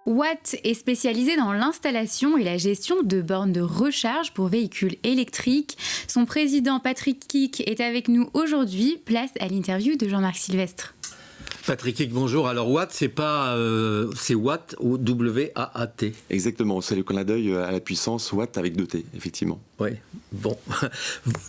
Watt est spécialisé dans l'installation et la gestion de bornes de recharge pour véhicules électriques. Son président Patrick Kick est avec nous aujourd'hui. Place à l'interview de Jean-Marc Sylvestre. Patrick Kick, bonjour. Alors Watt, c'est Watt ou W-A-A-T. Exactement, c'est le clin d'œil à la puissance Watt avec 2 T, effectivement. Oui, bon.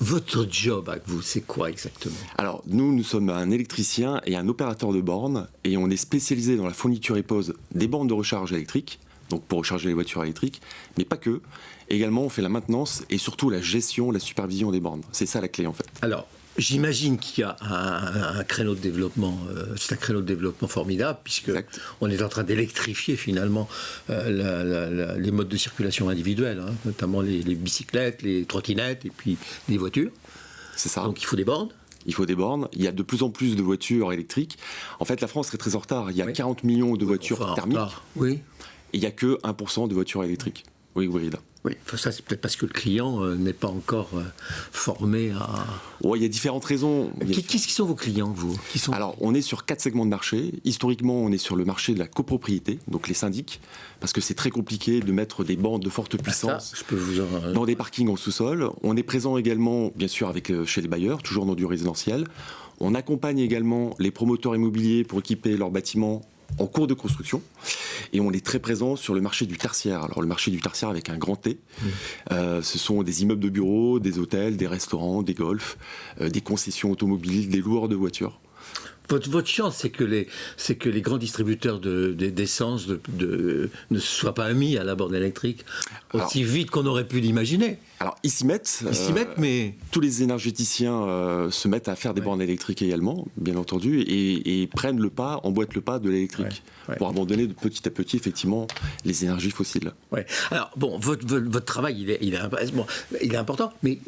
Votre job avec vous, c'est quoi exactement? Alors, nous sommes un électricien et un opérateur de bornes, et on est spécialisé dans la fourniture et pose des bornes de recharge électrique, donc pour recharger les voitures électriques, mais pas que. Également, on fait la maintenance et surtout la gestion, la supervision des bornes. C'est ça la clé, en fait. Alors, j'imagine qu'il y a un créneau de développement, c'est un créneau de développement formidable, puisque on est en train d'électrifier finalement les modes de circulation individuels, hein, notamment les bicyclettes, les trottinettes et puis les voitures. C'est ça. Donc il faut des bornes. Il faut des bornes. Il y a de plus en plus de voitures électriques. En fait, la France serait très en retard. Il y a 40 millions de voitures thermiques. Oui. Et il n'y a que 1% de voitures électriques. Oui, là. Oui, ça c'est peut-être parce que le client n'est pas encore formé à... Il y a différentes raisons. Qui sont vos clients, vous? Alors, on est sur 4 segments de marché. Historiquement, on est sur le marché de la copropriété, donc les syndics, parce que c'est très compliqué de mettre des bornes de forte puissance dans des parkings en sous-sol. On est présent également, bien sûr, chez les bailleurs, toujours dans du résidentiel. On accompagne également les promoteurs immobiliers pour équiper leurs bâtiments en cours de construction, et on est très présent sur le marché du tertiaire. Alors le marché du tertiaire avec un grand T, ce sont des immeubles de bureaux, des hôtels, des restaurants, des golfs, des concessions automobiles, des loueurs de voitures. Votre chance, c'est que les grands distributeurs d'essence ne soient pas mis à la borne électrique aussi vite qu'on aurait pu l'imaginer. Alors, ils s'y mettent, mais... Tous les énergéticiens se mettent à faire des bornes électriques également, bien entendu, et prennent le pas, emboîtent le pas de l'électrique, pour abandonner petit à petit, effectivement, les énergies fossiles. Ouais. Alors, bon, votre travail, il est important, mais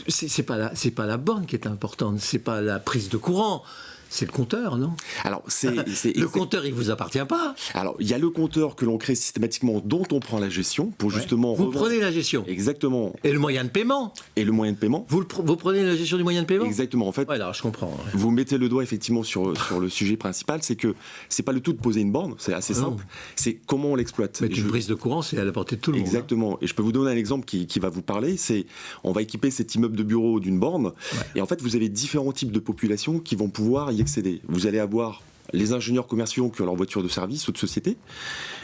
c'est pas la borne qui est importante, c'est pas la prise de courant. C'est le compteur, non? Alors, le compteur, il ne vous appartient pas. Alors, il y a le compteur que l'on crée systématiquement, dont on prend la gestion, pour justement... Vous prenez la gestion? Exactement. Et le moyen de paiement? Et le moyen de paiement? Vous prenez la gestion du moyen de paiement? Exactement, en fait. Ouais, alors je comprends. Ouais. Vous mettez le doigt, effectivement, sur le sujet principal, c'est que c'est pas le tout de poser une borne, c'est assez simple, c'est comment on l'exploite. Mais une prise de courant, c'est à la portée de tout le monde. Exactement. Et je peux vous donner un exemple qui va vous parler, c'est on va équiper cet immeuble de bureau d'une borne, et en fait, vous avez différents types de populations qui vont pouvoir y accéder. Vous allez avoir les ingénieurs commerciaux qui ont leur voiture de service ou de société.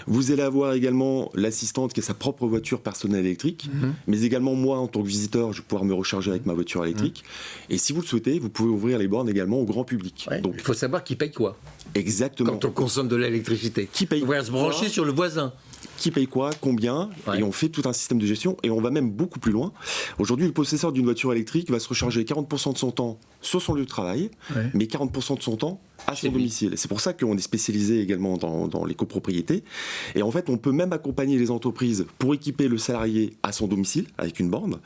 Vous allez avoir également l'assistante qui a sa propre voiture personnelle électrique, mais également moi, en tant que visiteur, je vais pouvoir me recharger avec ma voiture électrique. Et si vous le souhaitez, vous pouvez ouvrir les bornes également au grand public. Ouais, donc, il faut savoir qui paye quoi. Exactement. Quand on consomme de l'électricité. Qui paye quoi. On va se brancher sur le voisin. Qui paye quoi, combien, et on fait tout un système de gestion, et on va même beaucoup plus loin. Aujourd'hui, le possesseur d'une voiture électrique va se recharger 40% de son temps sur son lieu de travail, mais 40% de son temps à son domicile. C'est pour ça qu'on est spécialisé également dans les copropriétés. Et en fait, on peut même accompagner les entreprises pour équiper le salarié à son domicile avec une borne.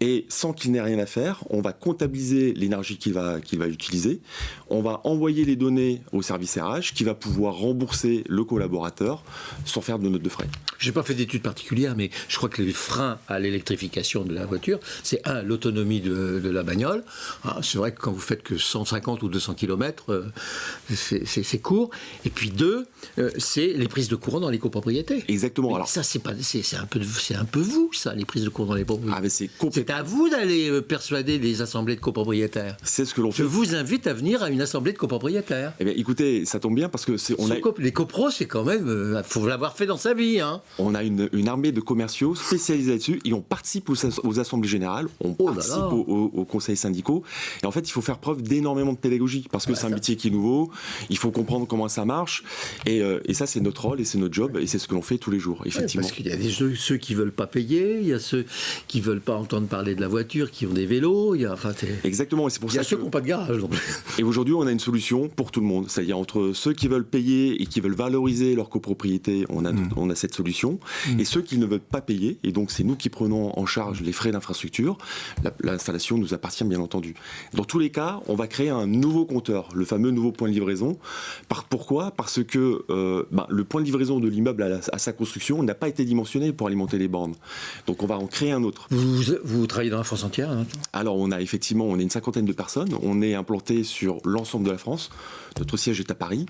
Et sans qu'il n'ait rien à faire, on va comptabiliser l'énergie qu'il va utiliser. On va envoyer les données au service RH qui va pouvoir rembourser le collaborateur sans faire de note de frais. Je n'ai pas fait d'études particulières, mais je crois que les freins à l'électrification de la voiture, c'est l'autonomie de la bagnole. C'est vrai que quand vous faites que 150 ou 200 km, c'est court. Et puis 2, c'est les prises de courant dans les copropriétés. Exactement. Alors ça, c'est un peu vous, ça, les prises de courant dans les copropriétés. C'est à vous d'aller persuader les assemblées de copropriétaires. C'est ce que l'on fait. Je vous invite à venir à une assemblée de copropriétaires. Eh bien, écoutez, ça tombe bien parce que les copros, c'est quand même, faut l'avoir fait dans sa vie, hein. On a une armée de commerciaux spécialisés là-dessus et on participe aux assemblées générales, on participe aux conseils syndicaux. Et en fait, il faut faire preuve d'énormément de pédagogie parce que c'est un métier qui est nouveau, il faut comprendre comment ça marche. Et ça, c'est notre rôle et c'est notre job et c'est ce que l'on fait tous les jours, effectivement. Parce qu'il y a ceux qui ne veulent pas payer, il y a ceux qui ne veulent pas entendre parler de la voiture, qui ont des vélos. Exactement, et c'est pour ça ceux qui n'ont pas de garage. Et aujourd'hui, on a une solution pour tout le monde. C'est-à-dire entre ceux qui veulent payer et qui veulent valoriser leur copropriété, on a cette solution. Et ceux qui ne veulent pas payer, et donc c'est nous qui prenons en charge les frais d'infrastructure, l'installation nous appartient bien entendu. Dans tous les cas, on va créer un nouveau compteur, le fameux nouveau point de livraison, Pourquoi ? Parce que le point de livraison de l'immeuble à sa construction n'a pas été dimensionné pour alimenter les bornes. Donc on va en créer un autre. Vous travaillez dans la France entière, hein ? Alors on est une 50aine de personnes. On est implanté sur l'ensemble de la France. Notre siège est à Paris.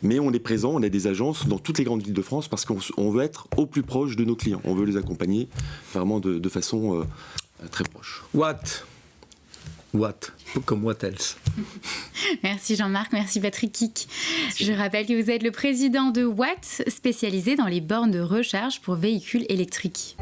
Mais on est présent, on a des agences dans toutes les grandes villes de France parce qu'on veut être au plus proche de nos clients. On veut les accompagner vraiment de façon très proche. What, comme what else. Merci Jean-Marc, merci Patrick Kick. Je rappelle que vous êtes le président de Watt, spécialisé dans les bornes de recharge pour véhicules électriques.